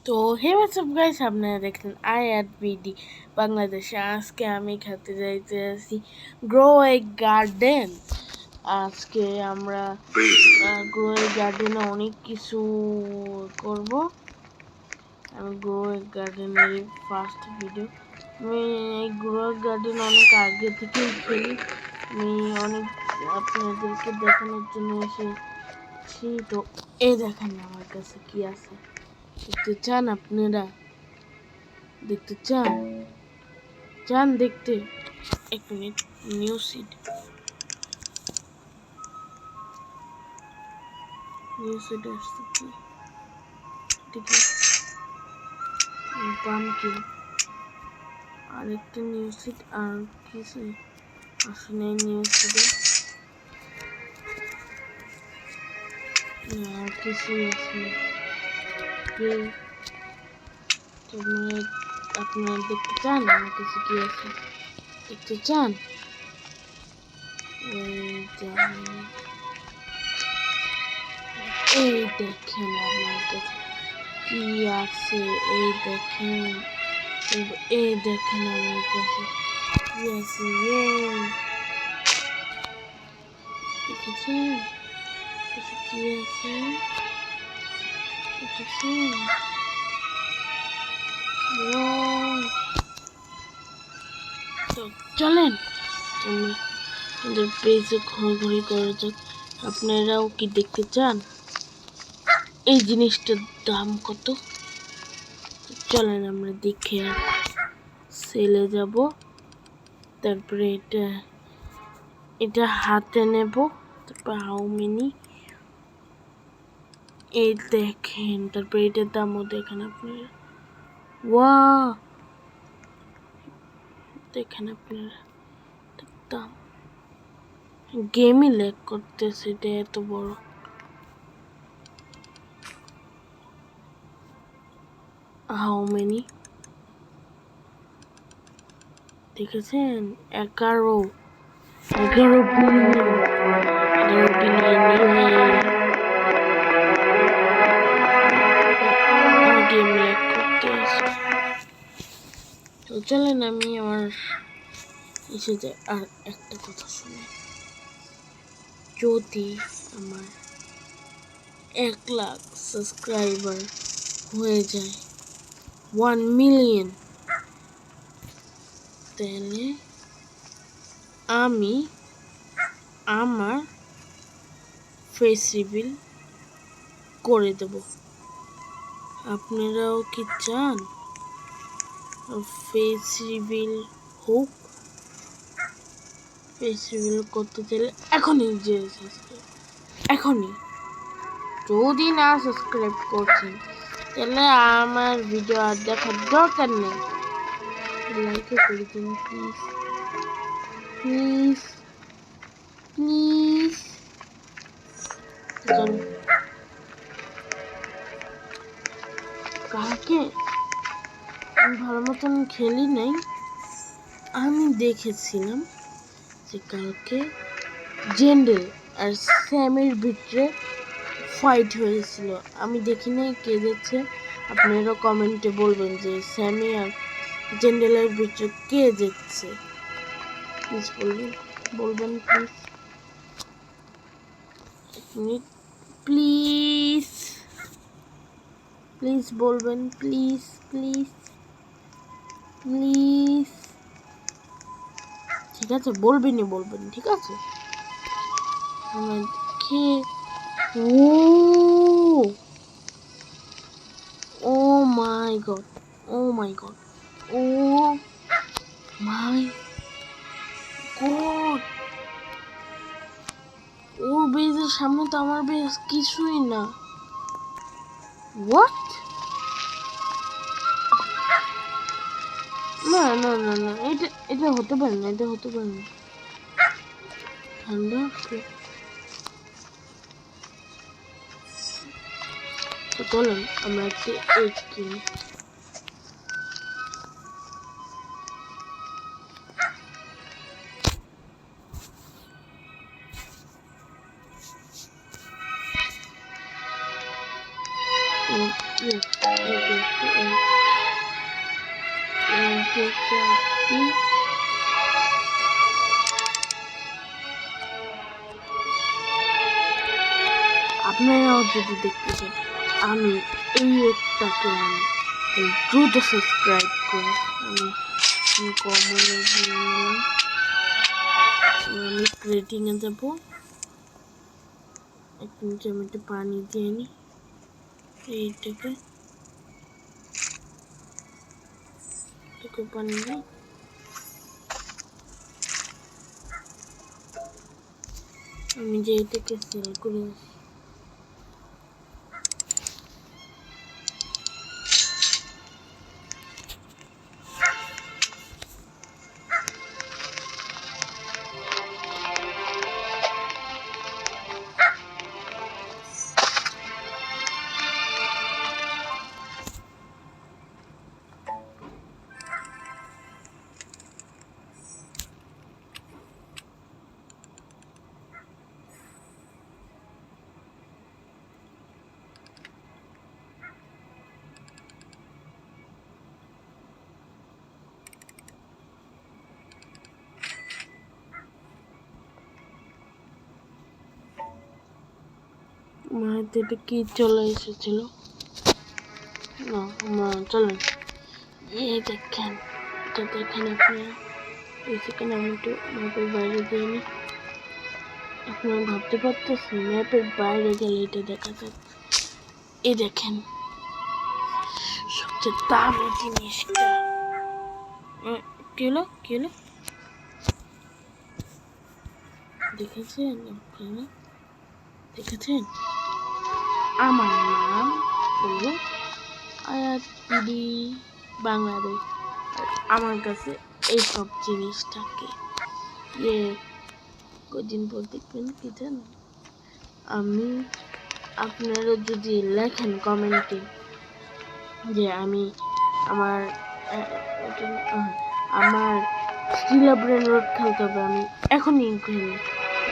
তো হে WhatsApp guys, আপনারা দেখলেন আই অ্যাট বিডি বাংলাদেশে। আজকে আমি খেতে যাইতেছি গ্রো এ গার্ডেন। আজকে আমরা গ্রো এ গার্ডেনে অনেক কিছু করব। আমি গ্রো এ গার্ডেনের ফার্স্ট ভিডিও। আমি এই গ্রো এ গার্ডেন অনেক আগে থেকেই খেলি। আমি অনেক আপনাদেরকে দেখানোর জন্য এসেছি। তো এই দেখেন আমার কাছে কি আছে। দেখতে চান আপনারা? দেখতে চান দেখতে? এক মিনিট, নিউ সিড আসছে কি? এটা কি? পামকিন। আরেকটা নিউ সিড আর কিছু আসলে নিউ সিডে আর কিছুই আসলে। আপনারা দেখতে চান আমার কাছে কি আছে? দেখতে চান? এই দেখেন আমার কাছে কি আছে। এই দেখেন আমার কাছে কি আছে। দেখেছেন কি আছে? দেখেছেন? তো চলেন আমাদের পেজে ঘোরাঘুরি করা যাক। আপনারাও কি দেখতে চান এই জিনিসটার দাম কত? চলেন আমরা দেখে সেলে যাব। তারপরে এটা হাতে নেব। তারপর হাউ মেনি, এই দেখেন। তারপর এটার দামও দেখেন আপনারা। ওয়া দেখেন আপনারা দাম। গেমই ল্যাগ করতেছে, এটা এত বড়। হাউ মেনি দেখেছেন? 11 বিলিয়ন। গেম ল্যাগ করতেছে। তো চলেন আমি আমার এসে যাই। আর একটা কথা শুনে, যদি আমার 1 লাখ সাবস্ক্রাইবার হয়ে যায়, 1 মিলিয়ন, তাহলে আমি আমার ফেস রিভিল করে দেব। আপনারাও কি চান ফেস রিভিল হোক? ফেস রিভিল করতে চাইলে এখনই এখনই যদি না সাবস্ক্রাইব করছেন তাহলে আমার ভিডিও আর দেখার দরকার নেই। লাইক করে দিন প্লিজ প্লিজ প্লিজ। কালকে আমি ভালো মতন খেলি নাই। আমি দেখেছিলাম যে কালকে জেন্ডেল আর স্যামের ভিতরে ফাইট হয়েছিল। আমি দেখি নাই কে দেখছে। আপনারা কমেন্টে বলবেন যে স্যামি আর জেন্ডেলের ভিতরে কে দেখছে। প্লিজ বলবেন প্লিজ প্লিজ প্লিজ বলবেন প্লিজ প্লিজ প্লিজ। ঠিক আছে, বলবেন ঠিক আছে। আমাকে ও মাই গড, ও মাই গড, ও মাই গড। ওর বেজের সামনে তো আমার বেজ কিছুই না। হোয়াট? না না না না, এটা হতে পারে না, এটা হতে পারে না। ঠান্ডা তো চলেন আমরা একটা এগ কিনি। আপনারাও যদি দেখতে চান আমি এই একটাকে আমি দ্রুত সাবস্ক্রাইব করে আমি কমনে আমি ক্রিয়েটিংয়ে যাবো। এক মিনিট আমি একটু পানি দিয়ে নিই এইটাকে পানি দিই। আমি যে এটাকে সেল করে আসি এটা কি চলে এসেছিল না চলেন এই দেখেন এটা দেখেন আপনারা সেখানে আমি একটু ম্যাপের বাইরে যাইনি। আপনারা ভাবতে পারতেছেন ম্যাপের বাইরে গেলে এটা দেখা যাচ্ছে। এই দেখেন সবচেয়ে দামি জিনিসটা কি হলো দেখেছেন আপনারা দেখেছেন? আমার নাম হলো আয়াত বিডি বাংলাদেশ। আমার কাছে এইসব জিনিস থাকে কদিন পর দেখবেন কি জানেন আমি আপনারা যদি লেখেন কমেন্টে যে আমি আমার স্টিলা ব্রেন রোড খেলতে হবে আমি এখনই খেলি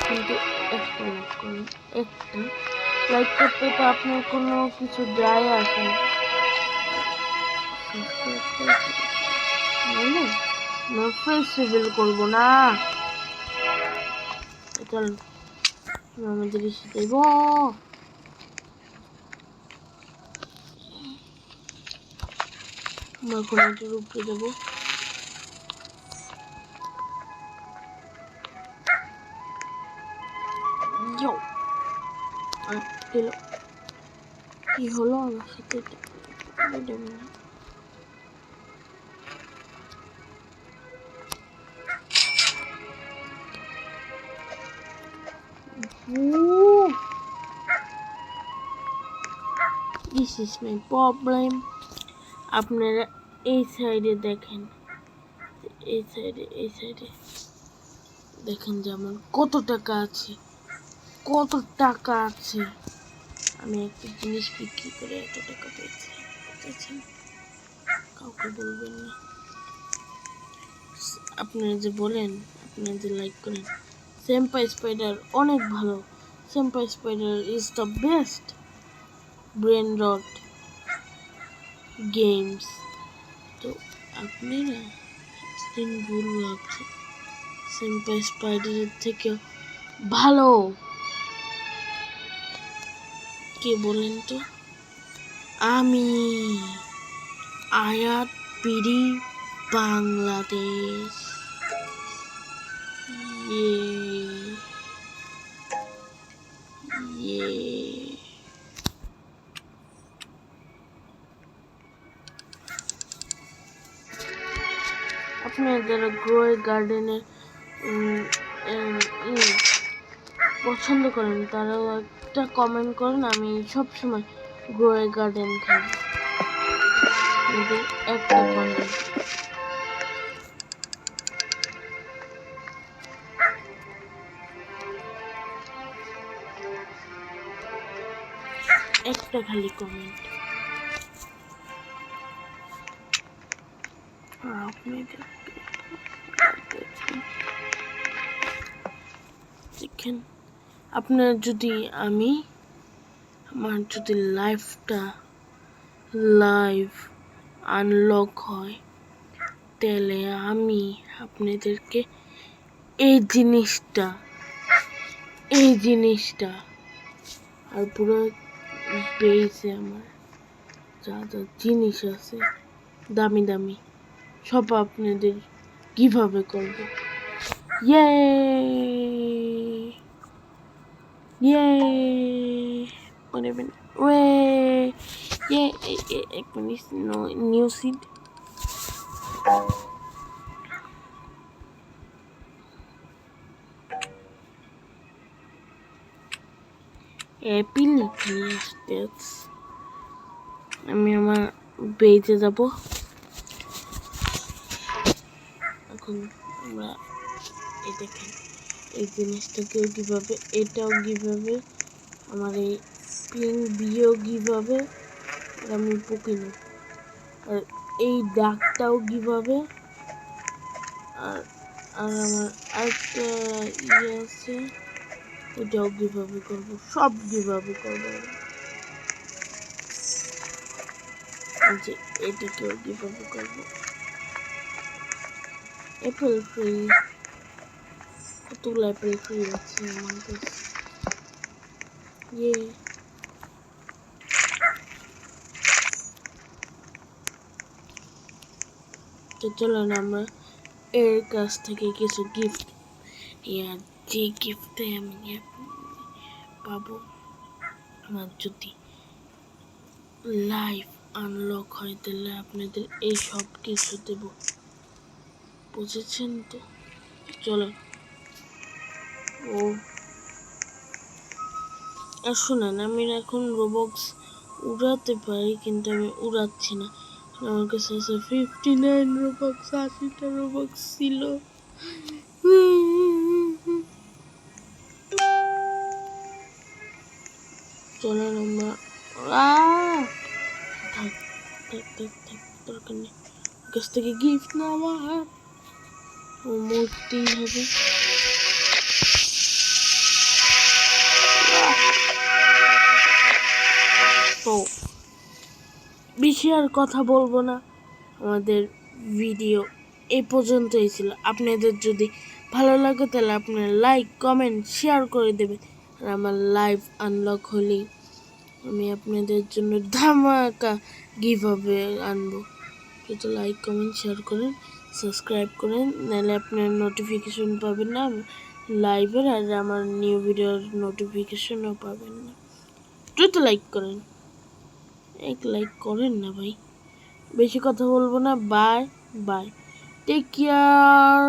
কিন্তু একটা লাইক করুন একটা লাইক করতে তো আপনার কোনো কিছু যায় আসে না ফেস রিভিল করবো না চল আমাদের এসে দেব আমরা কোনটার উপরে যাবো কি হলো আমার সাথে This is my problem. আপনারা এই সাইডে দেখেন এই সাইডে দেখেন যে আমার কত টাকা আছে আমি একটা জিনিস বিক্রি করে এত টাকা পেয়েছি কাউকে বলবেন না। আপনারা যে বলেন আপনারা যে লাইক করেন সেম্পাই স্পাইডার অনেক ভালো Senpai Spider is the best brain rot games. তো আপনারা দিন ভুল ভাবছেন সেম্পাই স্পাইডারের থেকে ভালো কে বলেন তো? আমি আয়াত বিডি বাংলাদেশ। আপনারা যারা গ্রো গার্ডেনে পছন্দ করেন তারাও একটা কমেন্ট করেন আমি সব সময় গ্রো গার্ডেন খেলি একটা কমেন্ট একটা খালি কমেন্ট আপনি দেখেন আপনার যদি আমার যদি লাইফটা লাইভ আনলক হয়, তাহলে আমি আপনাদেরকে এই জিনিসটা আর পুরো বেসে আমার যা যা জিনিস আছে দামি দামি সব আপনাদের কিভাবে করব। ইয়ে ইয়ে Wait a minute. Way. Yeah, এক মিনিট নিউ সিড। অ্যাপিল নিয়ে আসতে আমি আমার বেজে যাব। এখন আমরা এই দেখেন এই জিনিসটাকেও কীভাবে, এটাও কীভাবে, আমার এই পিঙ্ক বিও কীভাবে, আমি পকিনি, আর এই দাগটাও কীভাবে, আর আর আমার আরেকটা ইয়ে আছে ওটাও কীভাবে করবো, সব কীভাবে করবো, যে এটাকেও কীভাবে করবো। অ্যাপেল ফ্রি, কতগুলো অ্যাপেল ফ্রি আছে আমার কাছে। ইয়ে তো চলেন আমরা এর কাছ থেকে কিছু গিফট, ইয়ার যে গিফটে আমি পাবো আমার যদি লাইভ আনলক হয় তাহলে আপনাদের এই সব কিছু দেব, বুঝেছেন তো? চলেন। ও আর শুনেন, আমি এখন রোবক্স উড়াতে পারি কিন্তু আমি উড়াচ্ছি না, আমার কাছে আছে 59 রোবক্স, 80টা রোবক্স ছিল। চলেন আমরা থাক দরকার নেই, কাছ থেকে গিফট নেওয়া মরতেই হবে। তো বেশি আর কথা বলবো না, আমাদের ভিডিও এই পর্যন্তই ছিল। আপনাদের যদি ভালো লাগে তাহলে আপনারা লাইক কমেন্ট শেয়ার করে দেবেন, আর আমার লাইভ আনলক হলেই আমি আপনাদের জন্য ধামাকা গিভঅ্যাওয়ে আনবো। যদি লাইক কমেন্ট শেয়ার করেন, সাবস্ক্রাইব করেন, নাহলে আপনার নোটিফিকেশন পাবেন না লাইভের, আর আমার নিউ ভিডিওর নোটিফিকেশনও পাবেন না। দ্রুত লাইক করেন, এক লাইক করেন না ভাই। বেশি কথা বলবো না, বাই বাই, টেক কেয়ার।